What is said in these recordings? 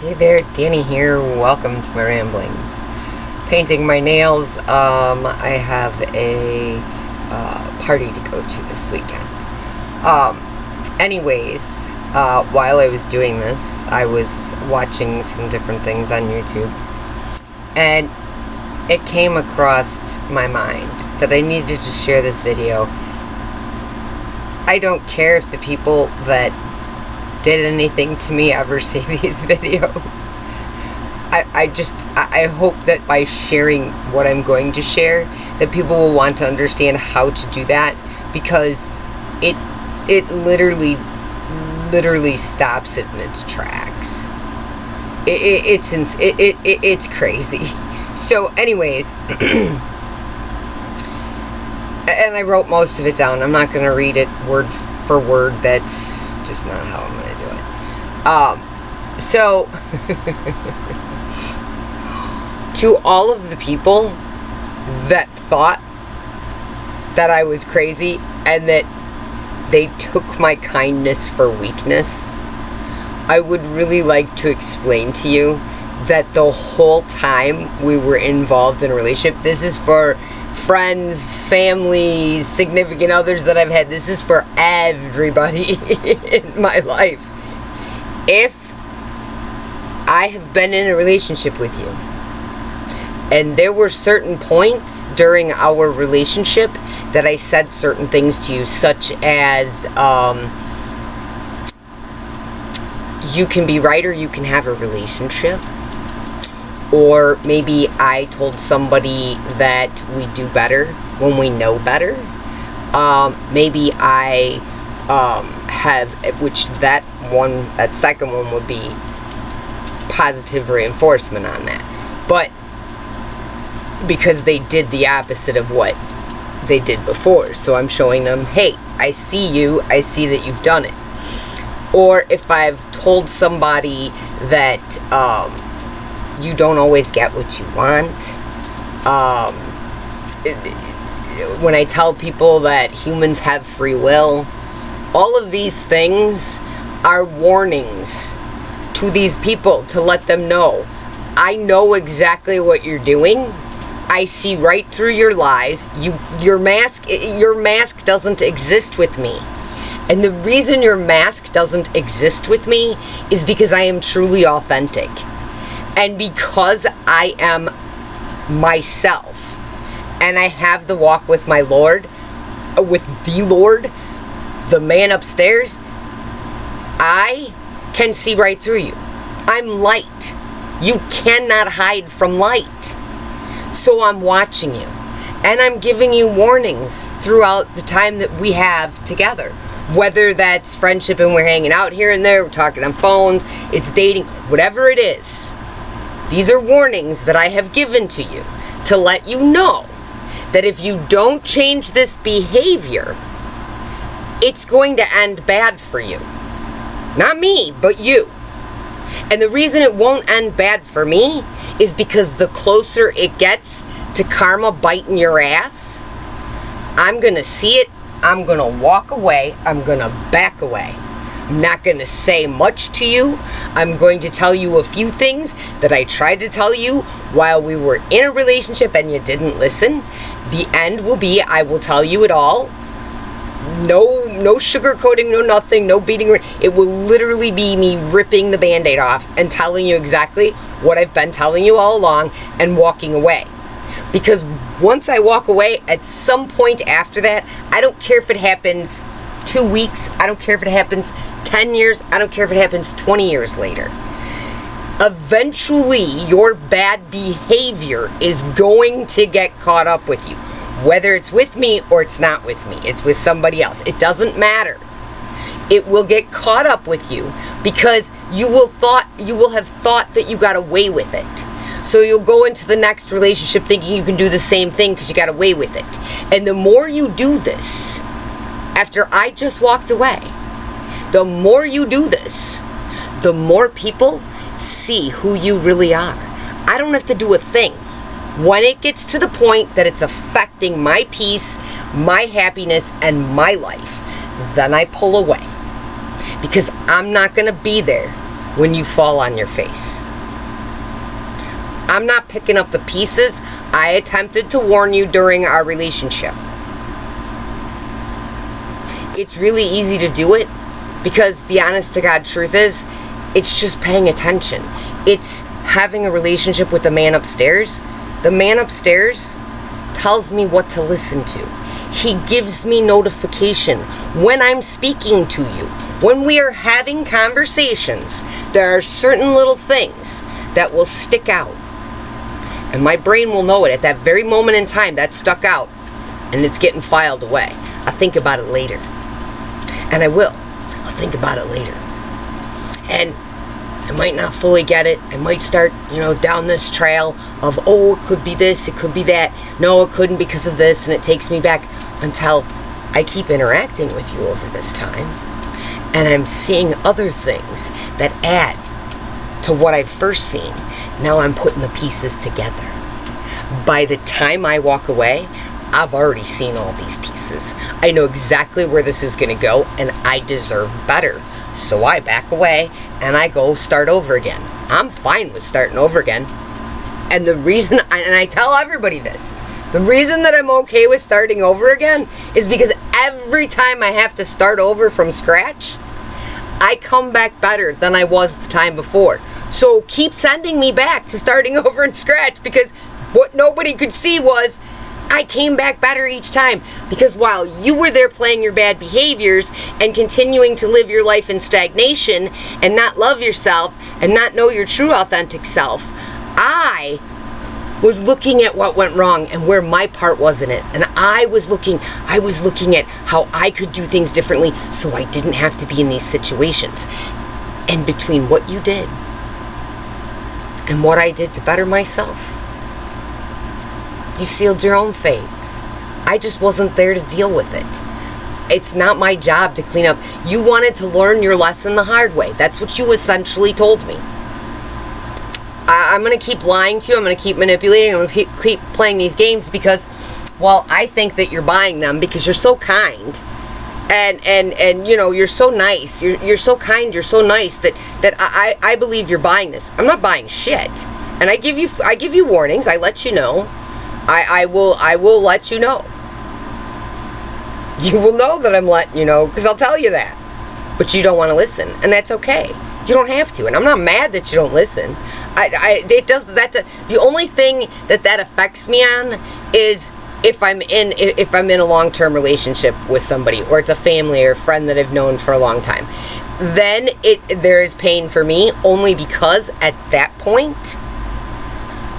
Hey there, Danny here. Welcome to my ramblings. Painting my nails. I have a party to go to this weekend. Anyways, while I was doing this, I was watching some different things on YouTube, and it came across my mind that I needed to share this video. I don't care if the people that did anything to me ever see these videos. I hope that by sharing what I'm going to share, that people will want to understand how to do that, because it literally stops it in its tracks. It's crazy. So anyways, and I wrote most of it down. I'm not going to read it word for word. That's just not how I'm going to do it. So to all of the people that thought that I was crazy and that they took my kindness for weakness, I would really like to explain to you that the whole time we were involved in a relationship, this is for friends, families, significant others that I've had, this is for everybody in my life. If I have been in a relationship with you, and there were certain points during our relationship that I said certain things to you, such as, you can be right or you can have a relationship. Or maybe I told somebody that we do better when we know better. Maybe I have, which that second one would be positive reinforcement on that. But because they did the opposite of what they did before. So I'm showing them, hey, I see you, I see that you've done it. Or if I've told somebody that you don't always get what you want. When I tell people that humans have free will, all of these things are warnings to these people to let them know, I know exactly what you're doing. I see right through your lies. Your mask doesn't exist with me. And the reason your mask doesn't exist with me is because I am truly authentic. And because I am myself, and I have the walk with my Lord, with the Lord, the man upstairs, I can see right through you. I'm light. You cannot hide from light. So I'm watching you. And I'm giving you warnings throughout the time that we have together. Whether that's friendship and we're hanging out here and there, we're talking on phones, it's dating, whatever it is. These are warnings that I have given to you to let you know that if you don't change this behavior, it's going to end bad for you. Not me, but you. And the reason it won't end bad for me is because the closer it gets to karma biting your ass, I'm going to see it, I'm going to walk away, I'm going to back away. I'm not going to say much to you. I'm going to tell you a few things that I tried to tell you while we were in a relationship and you didn't listen. The end will be, I will tell you it all. No sugarcoating, no nothing, no beating. It will literally be me ripping the Band-Aid off and telling you exactly what I've been telling you all along and walking away. Because once I walk away, at some point after that, I don't care if it happens 2 weeks, I don't care if it happens 10 years, I don't care if it happens 20 years later. Eventually, your bad behavior is going to get caught up with you. Whether it's with me or it's not with me, it's with somebody else. It doesn't matter. It will get caught up with you because you will have thought that you got away with it. So you'll go into the next relationship thinking you can do the same thing because you got away with it. And the more you do this, after I just walked away, the more you do this, the more people see who you really are. I don't have to do a thing. When it gets to the point that it's affecting my peace, my happiness, and my life, then I pull away. Because I'm not going to be there when you fall on your face. I'm not picking up the pieces. I attempted to warn you during our relationship. It's really easy to do it because the honest to God truth is, it's just paying attention. It's having a relationship with the man upstairs. The man upstairs tells me what to listen to. He gives me notification when I'm speaking to you. When we are having conversations, there are certain little things that will stick out. And my brain will know it at that very moment in time that stuck out, and it's getting filed away. I'll think about it later. And I will. I'll think about it later. And I might not fully get it. I might start, down this trail of, it could be this, it could be that. No, it couldn't because of this, and it takes me back until I keep interacting with you over this time. And I'm seeing other things that add to what I've first seen. Now I'm putting the pieces together. By the time I walk away, I've already seen all these pieces. I know exactly where this is going to go, and I deserve better. So I back away, and I go start over again. I'm fine with starting over again. And the reason, and I tell everybody this, the reason that I'm okay with starting over again is because every time I have to start over from scratch, I come back better than I was the time before. So keep sending me back to starting over and scratch, because what nobody could see was I came back better each time. Because while you were there playing your bad behaviors and continuing to live your life in stagnation and not love yourself and not know your true authentic self, I was looking at what went wrong and where my part was in it. And I was looking at how I could do things differently so I didn't have to be in these situations. And between what you did and what I did to better myself, you sealed your own fate. I just wasn't there to deal with it. It's not my job to clean up. You wanted to learn your lesson the hard way. That's what you essentially told me. I'm going to keep lying to you. I'm going to keep manipulating. I'm going to keep playing these games because, well, I think that you're buying them because you're so kind. And you're so nice. You're so kind. You're so nice that I believe you're buying this. I'm not buying shit. And I give you warnings. I let you know. I will let you know. You will know that I'm letting you know because I'll tell you that. But you don't want to listen, and that's okay. You don't have to, and I'm not mad that you don't listen. The only thing that affects me on is if I'm in a long-term relationship with somebody, or it's a family or a friend that I've known for a long time. Then there is pain for me only because at that point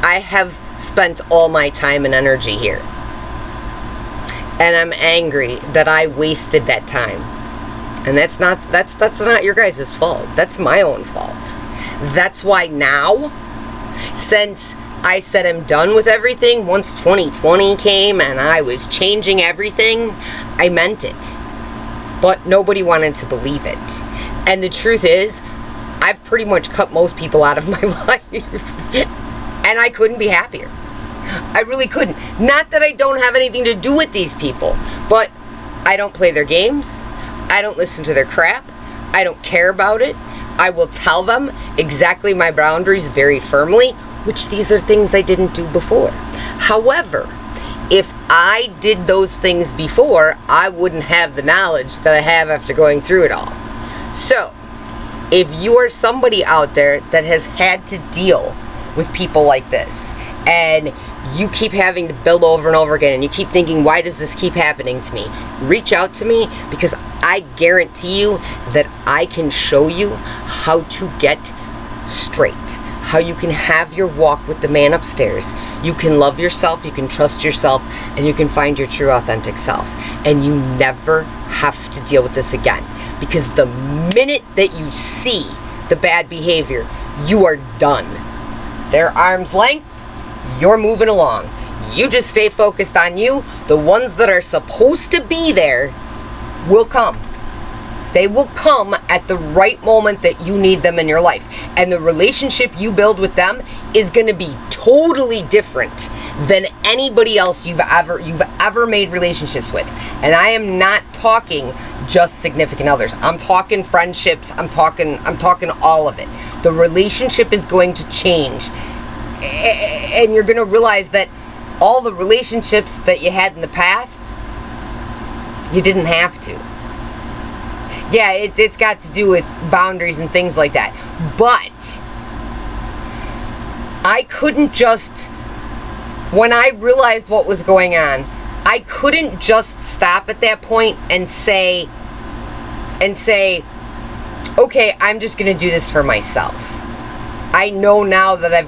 I have spent all my time and energy here. And I'm angry that I wasted that time. And that's not your guys' fault. That's my own fault. That's why now, since I said I'm done with everything, once 2020 came and I was changing everything, I meant it. But nobody wanted to believe it. And the truth is, I've pretty much cut most people out of my life. And I couldn't be happier. I really couldn't. Not that I don't have anything to do with these people, but I don't play their games. I don't listen to their crap. I don't care about it. I will tell them exactly my boundaries very firmly, which these are things I didn't do before. However, if I did those things before, I wouldn't have the knowledge that I have after going through it all. So, if you are somebody out there that has had to deal with people like this, and you keep having to build over and over again, and you keep thinking, why does this keep happening to me? Reach out to me, because I guarantee you that I can show you how to get straight, how you can have your walk with the man upstairs. You can love yourself, you can trust yourself, and you can find your true authentic self. And you never have to deal with this again. Because the minute that you see the bad behavior, you are done. They're arm's length, you're moving along. You just stay focused on you. The ones that are supposed to be there will come. They will come at the right moment that you need them in your life. And the relationship you build with them is going to be totally different than anybody else you've ever made relationships with. And I am not talking just significant others. I'm talking friendships. I'm talking all of it. The relationship is going to change. And you're going to realize that all the relationships that you had in the past, you didn't have to. Yeah, it's got to do with boundaries and things like that. But I couldn't just, when I realized what was going on, I couldn't just stop at that point and say, okay, I'm just going to do this for myself. I know now that I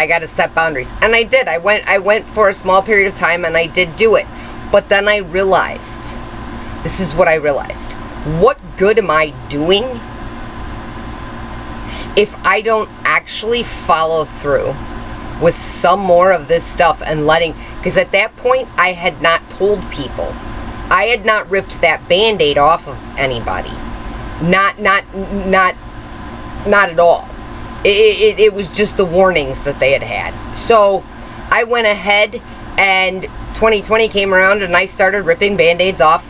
gotta set boundaries. And I did. I went for a small period of time and I did do it. But then I realized, this is what I realized. What good am I doing if I don't actually follow through with some more of this stuff and letting, because at that point I had not told people. I had not ripped that Band-Aid off of anybody. Not at all. It was just the warnings that they had had. So I went ahead and 2020 came around and I started ripping Band-Aids off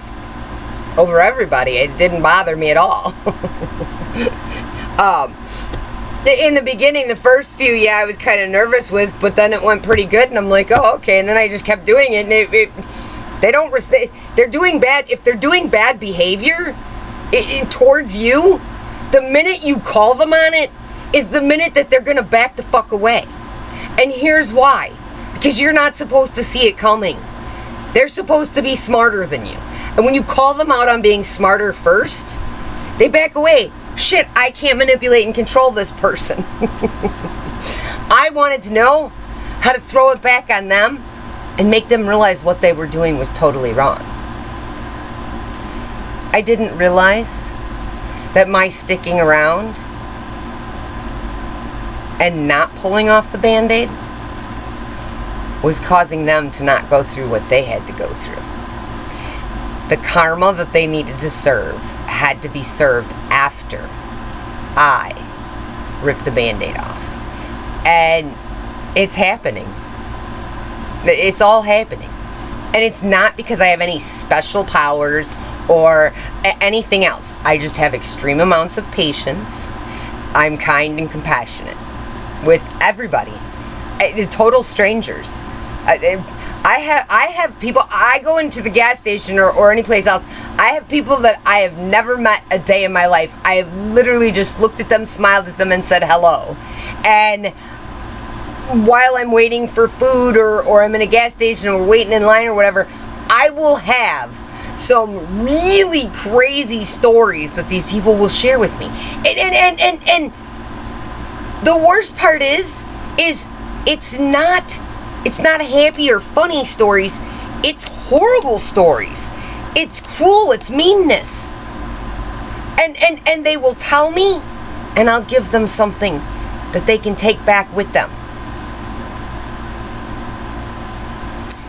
over everybody. It didn't bother me at all. In the beginning, the first few, yeah, I was kind of nervous with, but then it went pretty good and I'm like, oh, okay. And then I just kept doing it and they're doing bad. If they're doing bad behavior towards you, the minute you call them on it is the minute that they're going to back the fuck away. And here's why. Because you're not supposed to see it coming. They're supposed to be smarter than you. And when you call them out on being smarter first, they back away. Shit, I can't manipulate and control this person. I wanted to know how to throw it back on them and make them realize what they were doing was totally wrong. I didn't realize that my sticking around and not pulling off the Band-Aid was causing them to not go through what they had to go through. The karma that they needed to serve had to be served after I ripped the Band-Aid off. And it's happening. It's all happening. And it's not because I have any special powers or anything else. I just have extreme amounts of patience. I'm kind and compassionate with everybody, total strangers. I have people, I go into the gas station or any place else, I have people that I have never met a day in my life. I have literally just looked at them, smiled at them, and said hello. And while I'm waiting for food or I'm in a gas station or waiting in line or whatever, I will have some really crazy stories that these people will share with me. And the worst part is it's not happy or funny stories. It's horrible stories. It's cruel. It's meanness. And they will tell me, and I'll give them something that they can take back with them.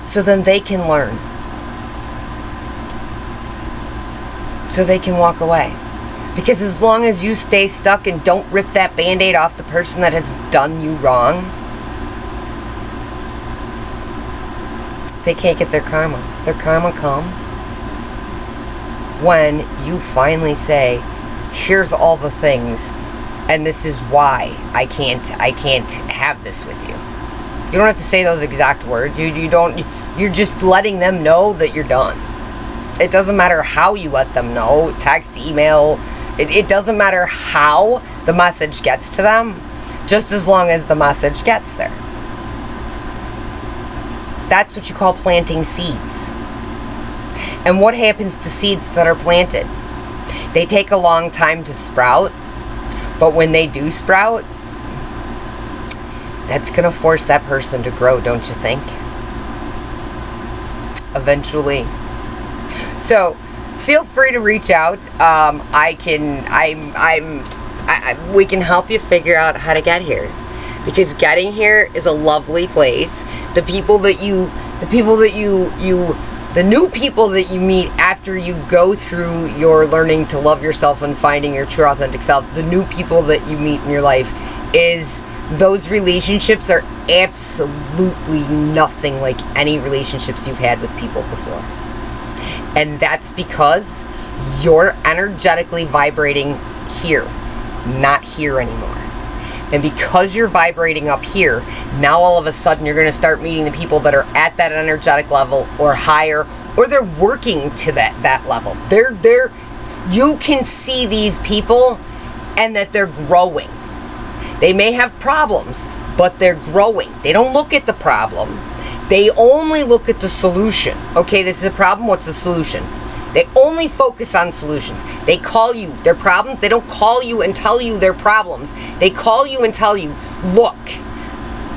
So then they can learn. So they can walk away. Because as long as you stay stuck and don't rip that Band-Aid off the person that has done you wrong, they can't get their karma. Their karma comes when you finally say, here's all the things, and this is why I can't have this with you. You don't have to say those exact words. You're just letting them know that you're done. It doesn't matter how you let them know, text, email, it doesn't matter how the message gets to them, just as long as the message gets there. That's what you call planting seeds. And what happens to seeds that are planted? They take a long time to sprout, but when they do sprout, that's going to force that person to grow, don't you think? Eventually. So, feel free to reach out. We can help you figure out how to get here, because getting here is a lovely place. The new people that you meet after you go through your learning to love yourself and finding your true authentic self, the new people that you meet in your life, those relationships are absolutely nothing like any relationships you've had with people before. And that's because you're energetically vibrating here, not here anymore. And because you're vibrating up here, now all of a sudden you're going to start meeting the people that are at that energetic level or higher, or they're working to that level. You can see these people and that they're growing. They may have problems, but they're growing. They don't look at the problem. They only look at the solution. Okay, this is a problem. What's the solution? They only focus on solutions. They call you their problems. They don't call you and tell you their problems. They call you and tell you, look,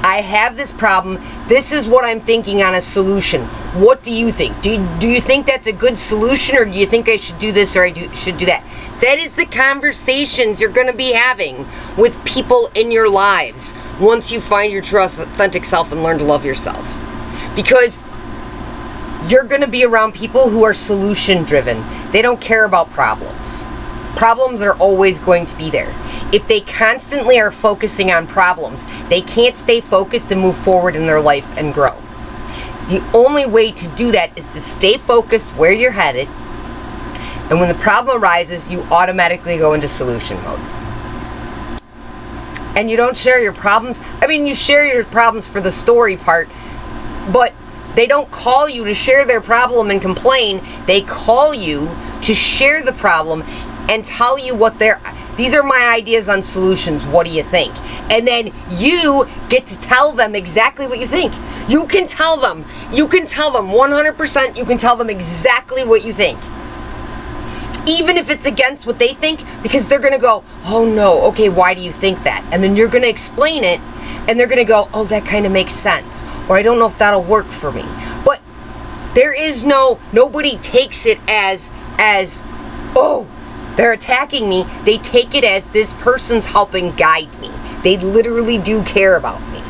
I have this problem. This is what I'm thinking on a solution. What do you think? Do you think that's a good solution, or do you think I should do this or I should do that? That is the conversations you're going to be having with people in your lives once you find your true authentic self and learn to love yourself. Because you're going to be around people who are solution driven. They don't care about problems. Problems are always going to be there. If they constantly are focusing on problems, they can't stay focused and move forward in their life and grow. The only way to do that is to stay focused where you're headed, and when the problem arises, you automatically go into solution mode. And you don't share your problems. I mean, you share your problems for the story part, but they don't call you to share their problem and complain. They call you to share the problem and tell you what these are my ideas on solutions. What do you think? And then you get to tell them exactly what you think. You can tell them 100%, you can tell them exactly what you think. Even if it's against what they think, because they're going to go, oh no, okay, why do you think that? And then you're going to explain it, and they're going to go, oh, that kind of makes sense. Or I don't know if that'll work for me. But there is nobody takes it as, oh, they're attacking me. They take it as this person's helping guide me. They literally do care about me.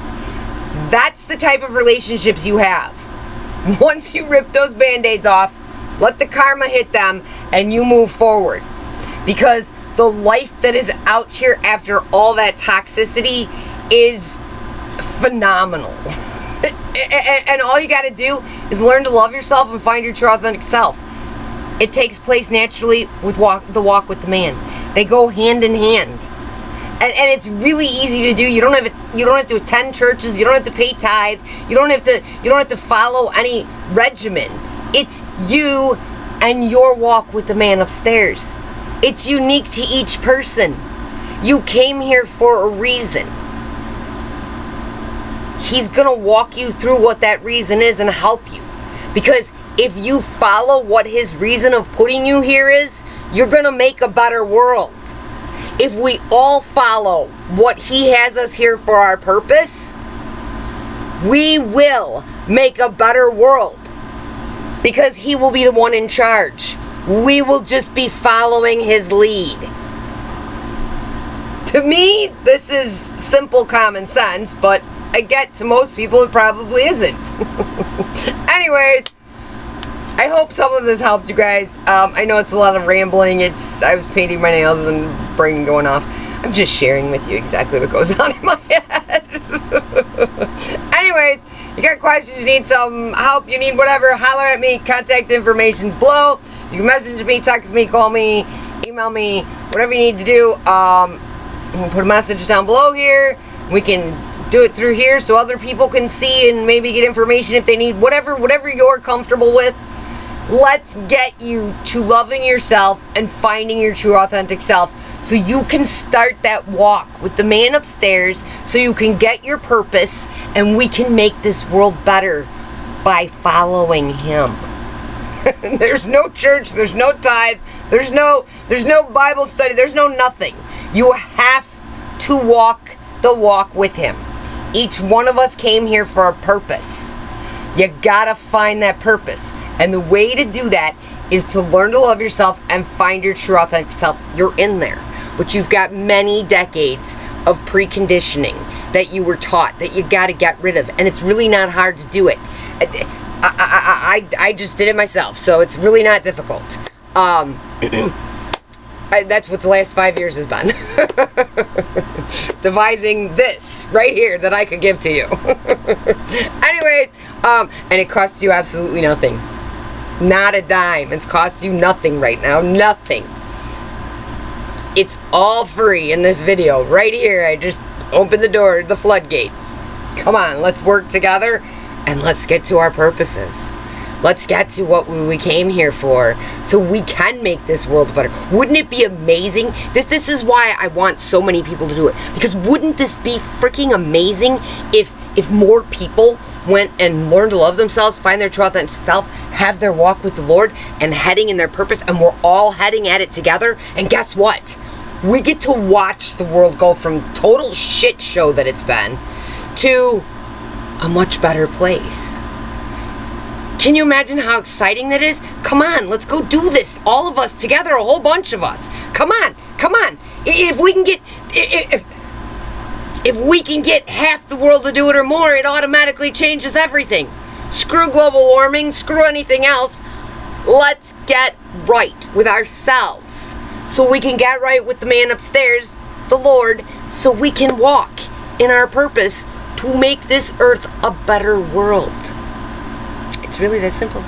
That's the type of relationships you have. Once you rip those Band-Aids off, let the karma hit them, and you move forward. Because the life that is out here after all that toxicity is phenomenal. And all you got to do is learn to love yourself and find your true authentic self. It takes place naturally with the walk with the man. They go hand in hand. And it's really easy to do. You don't have to attend churches. You don't have to pay tithe. You don't have to follow any regimen. It's you and your walk with the man upstairs. It's unique to each person. You came here for a reason. He's going to walk you through what that reason is and help you. Because if you follow what his reason of putting you here is, you're going to make a better world. If we all follow what he has us here for our purpose, we will make a better world. Because he will be the one in charge. We will just be following his lead. To me, this is simple common sense, but I get to most people it probably isn't. Anyways, I hope some of this helped you guys. I know it's a lot of rambling. I was painting my nails and brain going off. I'm just sharing with you exactly what goes on in my head. Anyways, you got questions, you need some help, you need whatever, holler at me. Contact information's below. You can message me, text me, call me, email me, whatever you need to do. You can put a message down below here. We can do it through here so other people can see and maybe get information if they need, whatever you're comfortable with. Let's get you to loving yourself and finding your true authentic self so you can start that walk with the man upstairs, so you can get your purpose, and we can make this world better by following him. There's no church, there's no tithe, there's no Bible study, there's no nothing. You have to walk the walk with him. Each one of us came here for a purpose. You gotta find that purpose. And the way to do that is to learn to love yourself and find your true authentic self. You're in there. But you've got many decades of preconditioning that you were taught that you got to get rid of. And it's really not hard to do it. I just did it myself, so it's really not difficult. That's what the last 5 years has been. Devising this right here that I could give to you. Anyways, and it costs you absolutely nothing. Not a dime. It's cost you nothing right now. Nothing. It's all free in this video. Right here, I just opened the door, the floodgates. Come on, let's work together and let's get to our purposes. Let's get to what we came here for so we can make this world better. Wouldn't it be amazing? This is why I want so many people to do it. Because wouldn't this be freaking amazing if more people went and learned to love themselves, find their true authentic self, have their walk with the Lord, and heading in their purpose, and we're all heading at it together. And guess what? We get to watch the world go from total shit show that it's been to a much better place. Can you imagine how exciting that is? Come on, let's go do this. All of us together, a whole bunch of us. Come on, come on. If we can get half the world to do it or more, it automatically changes everything. Screw global warming, screw anything else. Let's get right with ourselves so we can get right with the man upstairs, the Lord, so we can walk in our purpose to make this earth a better world. It's really that simple.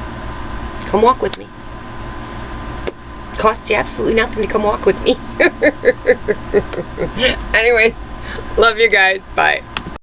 Come walk with me. Costs you absolutely nothing to come walk with me. Anyways, love you guys. Bye.